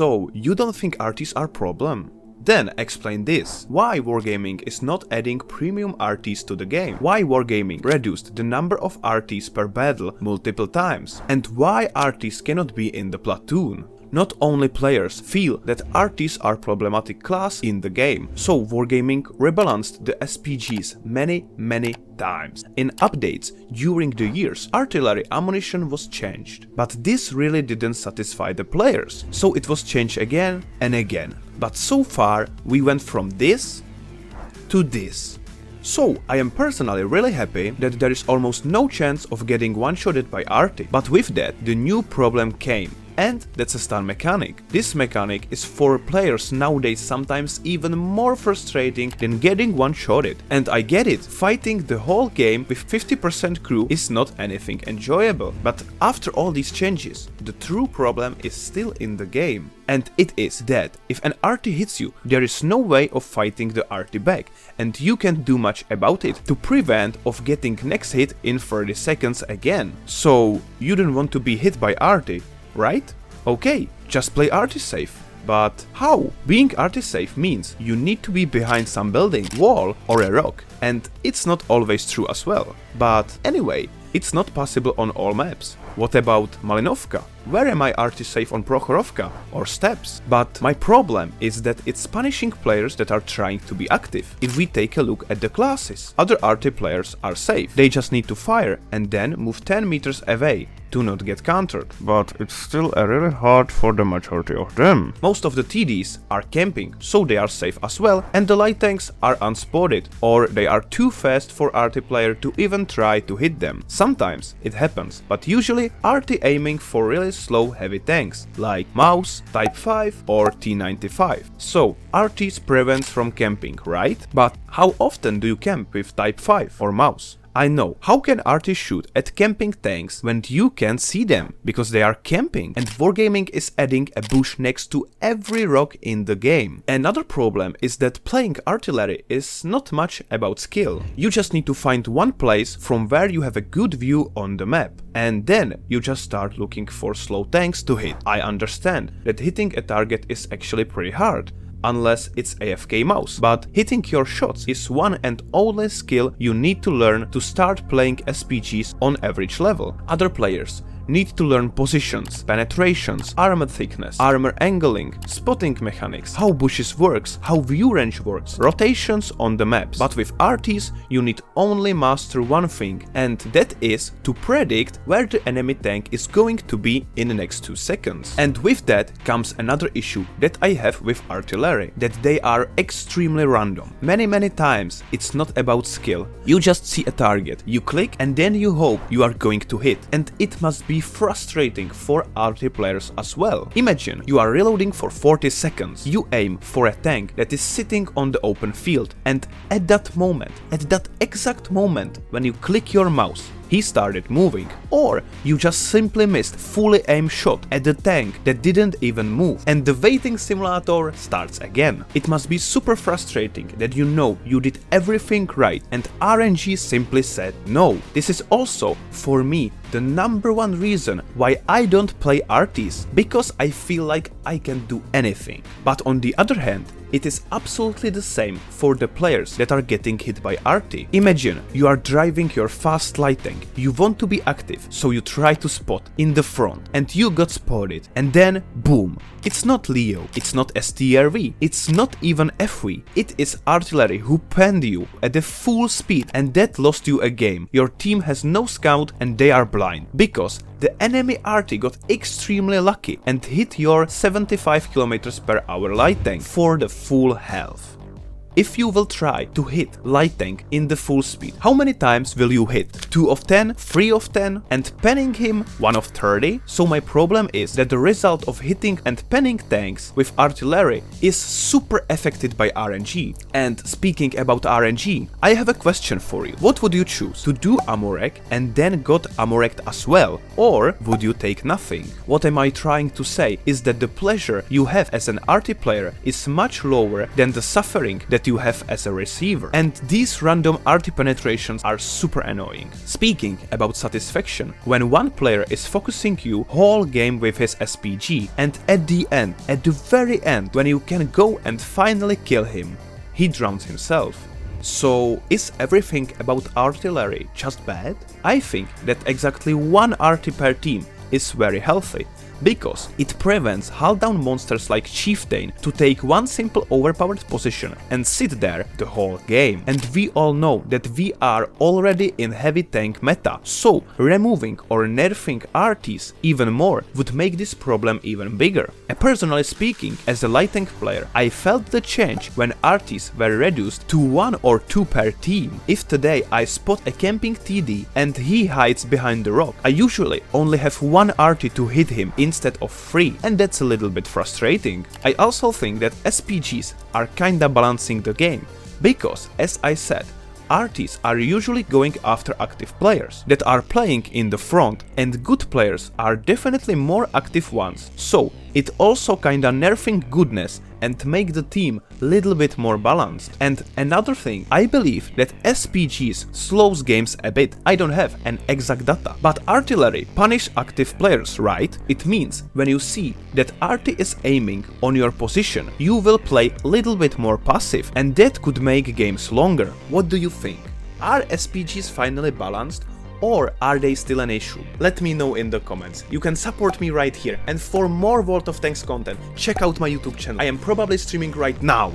So, you don't think Arties are problem? Then explain this. Why Wargaming is not adding premium Arties to the game? Why Wargaming reduced the number of Arties per battle multiple times? And why Arties cannot be in the platoon? Not only players feel that Arties are problematic class in the game, so Wargaming rebalanced the SPGs many times. In updates during the years, artillery ammunition was changed, but this really didn't satisfy the players, so it was changed again and again. But so far we went from this to this. So, I am personally really happy that there is almost no chance of getting one-shotted by Arty, but with that the new problem came. And that's a stun mechanic. This mechanic is for players nowadays sometimes even more frustrating than getting one-shotted. And I get it, fighting the whole game with 50% crew is not anything enjoyable. But after all these changes, the true problem is still in the game. And it is that if an Arty hits you, there is no way of fighting the Arty back, and you can't do much about it to prevent of getting next hit in 30 seconds again. So you don't want to be hit by Arty, right? Okay, just play Arty safe. But how? Being Arty safe means you need to be behind some building, wall or a rock, and it's not always true as well. But anyway, it's not possible on all maps. What about Malinovka? Where am I Arty safe on Prokhorovka or Steppes? But my problem is that it's punishing players that are trying to be active. If we take a look at the classes, other Arty players are safe. They just need to fire and then move 10 meters away to not get countered. But it's still really hard for the majority of them. Most of the TDs are camping, so they are safe as well, and the light tanks are unspotted, or they are too fast for Arty player to even try to hit them. Sometimes it happens, but usually Arty aiming for really slow heavy tanks, like Mouse, Type 5 or T95. So, Arties prevents from camping, right? But how often do you camp with Type 5 or Mouse? I know, how can Arty shoot at camping tanks when you can't see them? Because they are camping, and Wargaming is adding a bush next to every rock in the game. Another problem is that playing artillery is not much about skill. You just need to find one place from where you have a good view on the map, and then you just start looking for slow tanks to hit. I understand that hitting a target is actually pretty hard, unless it's AFK mouse, but hitting your shots is one and only skill you need to learn to start playing SPGs on average level. Other players need to learn positions, penetrations, armor thickness, armor angling, spotting mechanics, how bushes works, how view range works, rotations on the maps. But with Arties, you need only master one thing, and that is to predict where the enemy tank is going to be in the next 2 seconds. And with that comes another issue that I have with artillery, that they are extremely random. Many times it's not about skill. You just see a target, you click, and then you hope you are going to hit, and it must be frustrating for Arty players as well. Imagine you are reloading for 40 seconds, you aim for a tank that is sitting on the open field, and at that moment, at that exact moment when you click your mouse, he started moving, or you just simply missed fully aimed shot at the tank that didn't even move, and the waiting simulator starts again. It must be super frustrating that you know you did everything right and RNG simply said no. This is also, for me, the number one reason why I don't play Arties, because I feel like I can do anything. But on the other hand, it is absolutely the same for the players that are getting hit by Arty. Imagine you are driving your fast light tank, you want to be active, so you try to spot in the front, and you got spotted, and then boom. It's not Leo, it's not STRV, it's not even FV, it is artillery who penned you at the full speed, and that lost you a game. Your team has no scout and they are blind, because the enemy Arty got extremely lucky and hit your 75 km/h light tank for the full health. If you will try to hit light tank in the full speed, how many times will you hit? 2 of 10, 3 of 10, and penning him 1 of 30? So my problem is that the result of hitting and penning tanks with artillery is super affected by RNG. And speaking about RNG, I have a question for you. What would you choose? To do Amorek and then got Amorekt as well? Or would you take nothing? What am I trying to say is that the pleasure you have as an Arty player is much lower than the suffering that you have as a receiver. And these random Arty penetrations are super annoying. Speaking about satisfaction, when one player is focusing you whole game with his SPG, and at the end, at the very end, when you can go and finally kill him, he drowns himself. So, is everything about Artilery just bad? I think that exactly one Arty per team is very healthy, because it prevents hull-down monsters like Chieftain to take one simple overpowered position and sit there the whole game. And we all know that we are already in heavy tank meta, so removing or nerfing Arties even more would make this problem even bigger. Personally speaking, as a light tank player, I felt the change when Arties were reduced to 1 or 2 per team. If today I spot a camping TD and he hides behind the rock, I usually only have 1 Arty to hit him instead of 3, and that's a little bit frustrating. I also think that SPGs are kinda balancing the game, because, as I said, Arties are usually going after active players that are playing in the front, and good players are definitely more active ones, so it also kinda nerfing goodness and make the team little bit more balanced. And another thing, I believe that SPGs slows games a bit. I don't have an exact data, but Artillery punish active players, right? It means when you see that Arty is aiming on your position, you will play little bit more passive, and that could make games longer. What do you think? Are SPGs finally balanced? Or are they still an issue? Let me know in the comments. You can support me right here, and for more World of Tanks content, check out my YouTube channel. I am probably streaming right now.